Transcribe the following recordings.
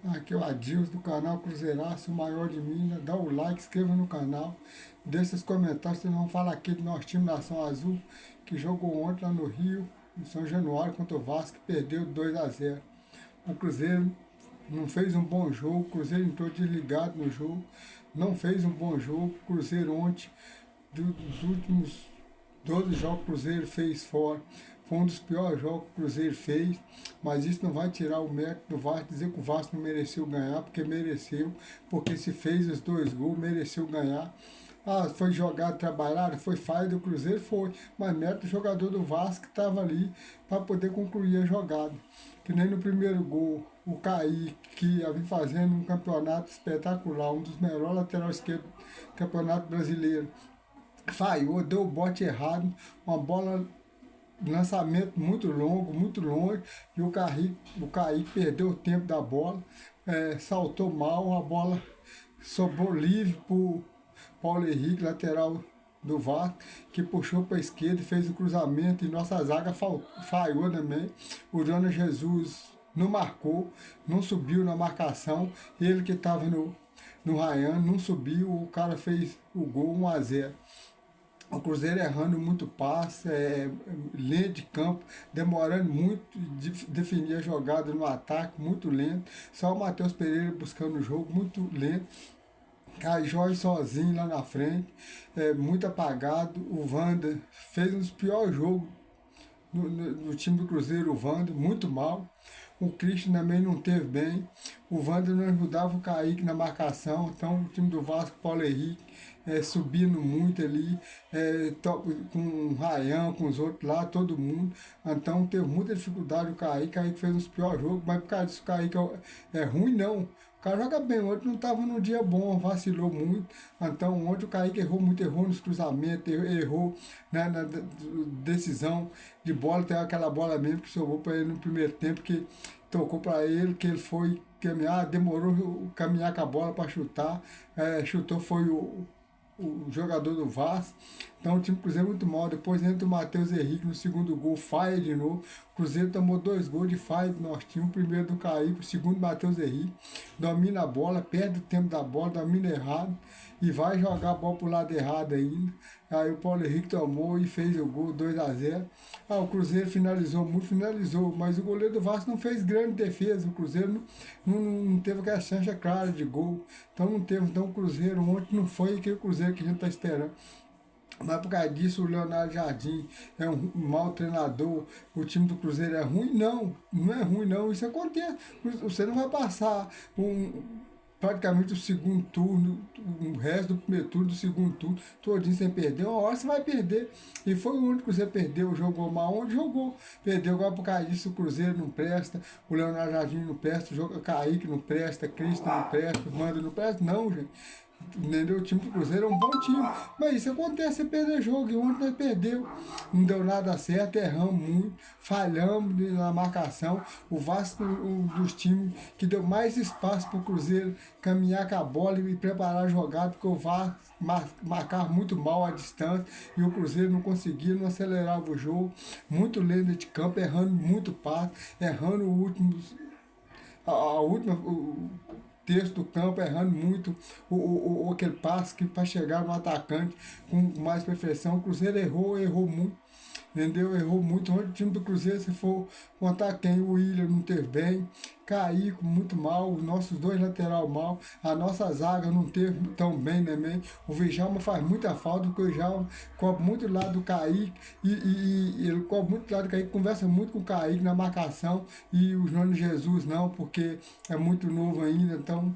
Aqui é o Adilson do canal Cruzeiraço, o maior de Minas. Dá o like, inscreva no canal. Deixe seus comentários, vocês vão falar aqui do nosso time Nação Azul, que jogou ontem lá no Rio, em São Januário, contra o Vasco, que perdeu 2-0. O Cruzeiro não fez um bom jogo, o Cruzeiro entrou desligado no jogo, não fez um bom jogo. O Cruzeiro ontem, dos últimos 12 jogos que o Cruzeiro fez fora, foi um dos piores jogos que o Cruzeiro fez, mas isso não vai tirar o mérito do Vasco, dizer que o Vasco não mereceu ganhar, porque mereceu, porque se fez os 2 gols, mereceu ganhar. Ah, foi jogado, trabalhado, foi falha do Cruzeiro, foi, mas mérito do jogador do Vasco que estava ali para poder concluir a jogada. Que nem no primeiro gol, o Kaique, que havia fazendo um campeonato espetacular, um dos melhores lateral esquerdo do Campeonato Brasileiro, falhou, deu o bote errado, uma bola, lançamento muito longo, muito longe, e o Kaique perdeu o tempo da bola, saltou mal, a bola sobrou livre para o Paulo Henrique, lateral do Vasco, que puxou para a esquerda e fez o cruzamento, e nossa zaga falhou também. O Jonas Jesus não marcou, não subiu na marcação, ele que estava no Ryan não subiu, o cara fez o gol 1-0. O Cruzeiro errando muito passe, linha de campo, demorando muito de definir a jogada no ataque, muito lento. Só o Matheus Pereira buscando o jogo, muito lento. Caio Jorge sozinho lá na frente, muito apagado. O Wanda fez um dos piores jogos no time do Cruzeiro, o Wanda, muito mal. O Christian também não teve bem. O Wander não ajudava o Kaique na marcação. Então o time do Vasco, Paulo Henrique, subindo muito ali, com o Ryan, com os outros lá, todo mundo. Então teve muita dificuldade o Kaique. O Kaique fez os piores jogos, mas por causa disso o Kaique é ruim, não. O cara joga bem, ontem não estava no dia bom, vacilou muito. Então ontem o Kaique errou muito, errou nos cruzamentos, errou na decisão de bola. Tem aquela bola mesmo que sobrou para ele no primeiro tempo, que tocou para ele, que ele foi caminhar, demorou caminhar com a bola para chutar, chutou foi o jogador do Vasco. Então o time do Cruzeiro é muito mal. Depois entra o Matheus Henrique no segundo gol, falha de novo. O Cruzeiro tomou 2 gols de falha do nosso time. O primeiro do Kaique, o segundo do Matheus Henrique. Domina a bola, perde o tempo da bola, domina errado e vai jogar a bola pro lado errado ainda. Aí o Paulo Henrique tomou e fez o gol 2-0. O Cruzeiro finalizou muito, finalizou, mas o goleiro do Vasco não fez grande defesa. O Cruzeiro não teve aquela chance clara de gol. Então não teve. Então o Cruzeiro ontem não foi aquele Cruzeiro que a gente está esperando. Mas por causa disso o Leonardo Jardim é um mau treinador, o time do Cruzeiro é ruim? Não, não é ruim não, isso acontece. Você não vai passar praticamente o segundo turno, o resto do primeiro turno, do segundo turno, todinho sem perder. Uma hora você vai perder. E foi o único que você perdeu, jogou mal, onde jogou. Perdeu agora por causa disso, o Cruzeiro não presta, o Leonardo Jardim não presta, o Kaique não presta, Cristo não presta, o Manda não presta, não, gente. Entendeu? O time do Cruzeiro é um bom time, mas isso acontece, você perder jogo, e ontem nós perdeu, não deu nada certo, erramos muito, falhamos na marcação. O Vasco, um dos times que deu mais espaço para o Cruzeiro caminhar com a bola e preparar a jogada, porque o Vasco marcar muito mal a distância e o Cruzeiro não conseguia, não acelerava o jogo, muito lento de campo, errando muito passe, errando o último, a última, terço do campo, errando muito aquele passe que para chegar no atacante com mais perfeição. O Cruzeiro errou muito, entendeu? Errou muito. Onde o time do Cruzeiro, se for contar quem, o William não teve bem, Kaique muito mal, os nossos 2 lateral mal, a nossa zaga não teve tão bem também. O Djalma faz muita falta, porque o Djalma cobre muito do lado do Kaique, e ele cobre muito do lado do Kaique, conversa muito com o Kaique na marcação, e o João Jesus não, porque é muito novo ainda, então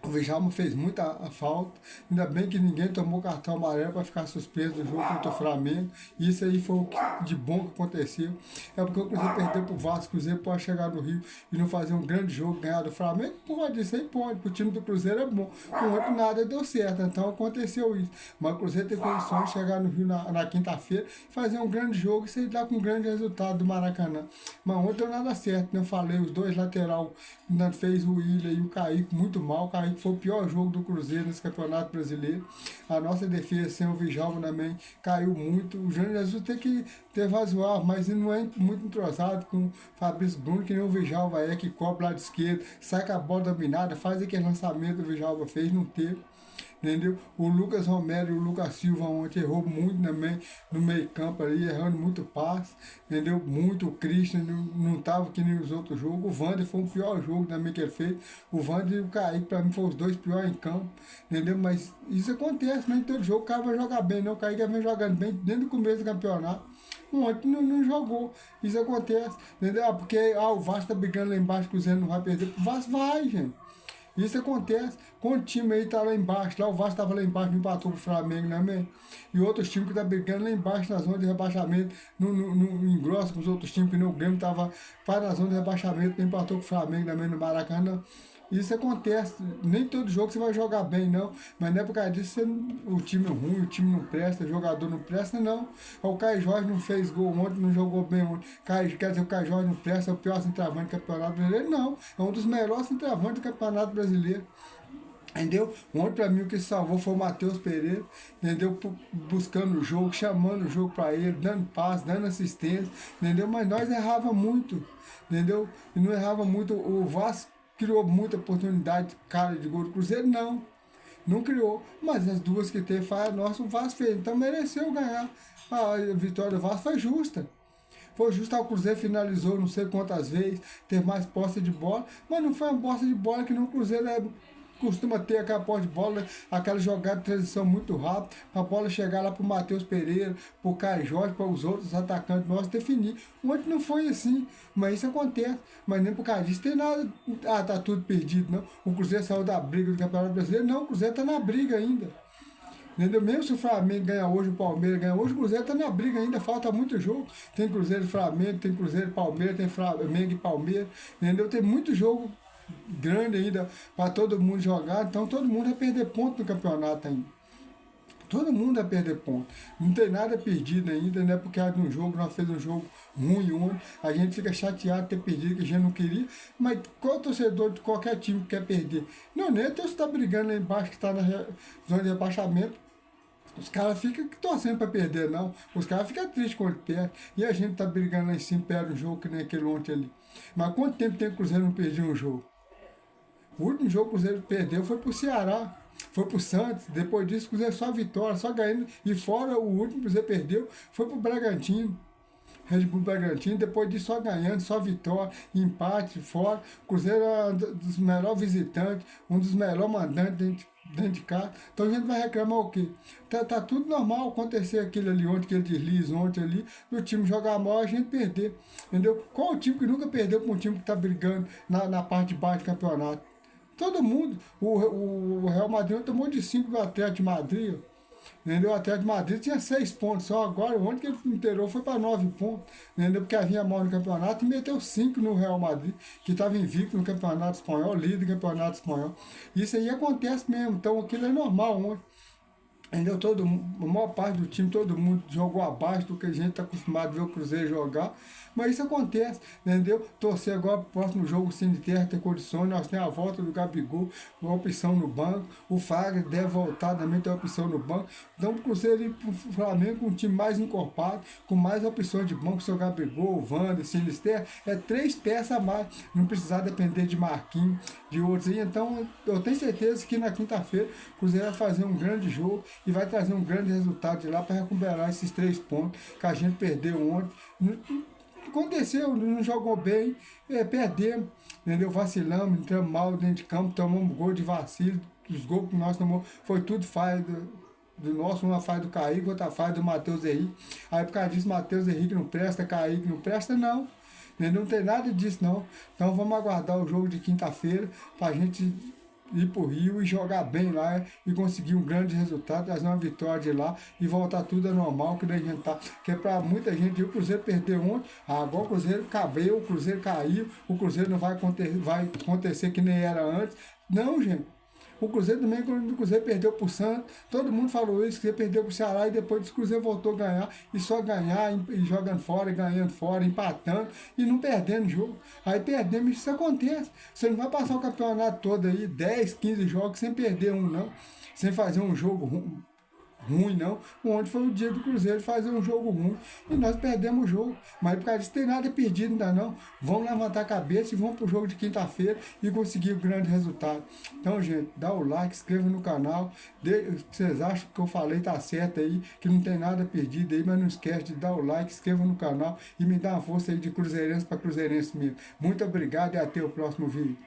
o Djalma fez muita falta, ainda bem que ninguém tomou cartão amarelo para ficar suspenso do jogo contra o Flamengo. Isso aí foi o que de bom que aconteceu. É porque o Cruzeiro perdeu para o Vasco, o Cruzeiro pode chegar no Rio e não fazer um grande jogo, ganhar do Flamengo, pode, isso aí pode, porque o time do Cruzeiro é bom. Com outro nada deu certo, então aconteceu isso. Mas o Cruzeiro tem condições de chegar no Rio na quinta-feira, fazer um grande jogo e sair lá com um grande resultado do Maracanã. Mas ontem deu nada certo, né? Eu falei, os 2 lateral, fez o William e o Kaique muito mal. O Kaique que foi o pior jogo do Cruzeiro nesse Campeonato Brasileiro. A nossa defesa sem o Djalma também caiu muito. O Jânio Jesus tem que ter razoável, mas ele não é muito entrosado com o Fabrício Bruno, que nem o Djalma é, que cobre lá de esquerda, sai com a bola dominada, faz aquele lançamento que o Djalma fez, não teve. Entendeu? O Lucas Romero e o Lucas Silva ontem errou muito também no meio campo ali, errando muito passe, entendeu? Muito, o Christian não estava que nem os outros jogos, o Wander foi o pior jogo também que ele fez, o Wander e o Kaique para mim foram os dois piores em campo, entendeu? Mas isso acontece, nem todo jogo o cara vai jogar bem, não, o Kaique vem jogando bem desde o começo do campeonato. Ontem não jogou, isso acontece, entendeu? Porque o Vasco tá brigando lá embaixo, o Cruzeiro não vai perder, o Vasco vai, gente. Isso acontece. Quando o time aí tá lá embaixo, lá o Vasco estava lá embaixo, não empatou com o Flamengo, né, mesmo? E outros times que tá brigando lá embaixo na zona de rebaixamento, não engrossa com os outros times, que nem o Grêmio tava na zona de rebaixamento, não empatou com o Flamengo também no Maracanã. Isso acontece, nem todo jogo você vai jogar bem, não. Mas não é por causa disso o time é ruim, o time não presta, o jogador não presta, não. O Caio Jorge não fez gol ontem, não jogou bem ontem. Quer dizer, o Caio Jorge não presta, é o pior centroavante do Campeonato Brasileiro? Não, é um dos melhores centroavantes do Campeonato Brasileiro. Entendeu? Ontem pra mim o que salvou foi o Matheus Pereira, entendeu? Buscando o jogo, chamando o jogo pra ele, dando passe, dando assistência, entendeu? Mas nós errava muito, entendeu? E não errava muito, o Vasco criou muita oportunidade, cara, de gol do Cruzeiro, não criou, mas as duas que teve, nossa, o Vasco fez, então mereceu ganhar. A vitória do Vasco foi justa. Foi justo, o Cruzeiro finalizou não sei quantas vezes, teve mais posse de bola, mas não foi uma posse de bola que no Cruzeiro costuma ter aquela posse de bola, aquela jogada de transição muito rápida, para a bola chegar lá para o Matheus Pereira, para o Caio Jorge, para os outros atacantes nossos definir. Ontem não foi assim, mas isso acontece. Mas nem por causa disso tem nada, tá tudo perdido, não. O Cruzeiro saiu da briga do Campeonato Brasileiro, não, o Cruzeiro está na briga ainda. Entendeu? Mesmo se o Flamengo ganha hoje, o Palmeiras ganha hoje, o Cruzeiro está na briga ainda, falta muito jogo. Tem Cruzeiro e Flamengo, tem Cruzeiro e Palmeiras, tem Flamengo e Palmeiras, entendeu? Tem muito jogo grande ainda para todo mundo jogar, então todo mundo vai perder ponto no campeonato ainda. Todo mundo vai perder ponto. Não tem nada perdido ainda, né? Porque no jogo, nós fez um jogo ruim ontem, a gente fica chateado de ter perdido, que a gente não queria, mas qual torcedor de qualquer time que quer perder? Não, nem você está brigando lá embaixo, que está na zona de rebaixamento. Os caras ficam torcendo para perder, não. Os caras ficam tristes quando perde. E a gente tá brigando lá em cima, perde um jogo que nem aquele ontem ali. Mas quanto tempo tem que o Cruzeiro não perder um jogo? O último jogo que o Cruzeiro perdeu foi pro Ceará, foi pro Santos. Depois disso, o Cruzeiro só vitória, só ganhando. E fora o último que o Cruzeiro perdeu, foi pro Bragantino. Red Bull Bragantino, depois disso só ganhando, só vitória, empate, fora. O Cruzeiro é um dos melhores visitantes, um dos melhores mandantes dentro de casa. Então a gente vai reclamar o quê? Tá tudo normal acontecer aquilo ali ontem, aquele deslize ontem ali, do time jogar mal, a gente perder. Entendeu? Qual o time que nunca perdeu para um time que tá brigando na parte de baixo do campeonato? Todo mundo. O Real Madrid tomou de 5 do Atlético de Madrid. Entendeu? O Atlético de Madrid tinha 6 pontos só. Agora, ontem que ele inteirou foi para 9 pontos. Entendeu? Porque havia mal no campeonato e meteu 5 no Real Madrid, que estava invicto no campeonato espanhol, líder do campeonato espanhol. Isso aí acontece mesmo. Então aquilo é normal ontem. Entendeu? A maior parte do time, todo mundo jogou abaixo do que a gente está acostumado a ver o Cruzeiro jogar. Mas isso acontece, entendeu? Torcer agora para o próximo jogo, sem de terra, ter condições. Nós temos a volta do Gabigol, uma opção no banco. O Fagner deve voltar, também tem uma opção no banco. Então, o Cruzeiro ir para o Flamengo com um time mais encorpado, com mais opções de banco, seu Gabigol, Wander, Sinister, é 3 peças a mais. Não precisar depender de Marquinhos, de outros aí. Então, eu tenho certeza que na quinta-feira o Cruzeiro vai fazer um grande jogo e vai trazer um grande resultado de lá para recuperar esses 3 pontos que a gente perdeu ontem. Aconteceu, não jogou bem, perdemos, entendeu? Vacilamos, entramos mal dentro de campo, tomamos gol de vacilo, os gols que nós tomamos foi tudo falha do nosso, uma falha do Kaique, outra falha do Matheus Henrique. Aí por causa disso, Matheus Henrique não presta, Kaique não presta, não. Não tem nada disso, não. Então vamos aguardar o jogo de quinta-feira para a gente ir para o Rio e jogar bem lá e conseguir um grande resultado, trazer uma vitória de lá e voltar tudo a normal, que daí a gente tá. Que é para muita gente, o Cruzeiro perdeu ontem, agora o Cruzeiro cabeu, o Cruzeiro caiu, o Cruzeiro não vai acontecer que nem era antes. Não, gente. O Cruzeiro também, quando o Cruzeiro perdeu pro Santos, todo mundo falou isso, que você perdeu pro Ceará e depois o Cruzeiro voltou a ganhar, e só ganhar, e jogando fora, e ganhando fora, empatando, e não perdendo jogo. Aí perdemos, isso acontece. Você não vai passar o campeonato todo aí, 10, 15 jogos, sem perder um, não. Sem fazer um jogo ruim, não. Ontem foi o dia do Cruzeiro fazer um jogo ruim e nós perdemos o jogo. Mas por causa disso tem nada perdido ainda não. Vamos levantar a cabeça e vamos pro jogo de quinta-feira e conseguir um grande resultado. Então, gente, dá o like, inscreva no canal. Vocês acham que eu falei tá certo aí, que não tem nada perdido aí, mas não esquece de dar o like, inscreva no canal e me dá uma força aí de cruzeirense para cruzeirense mesmo. Muito obrigado e até o próximo vídeo.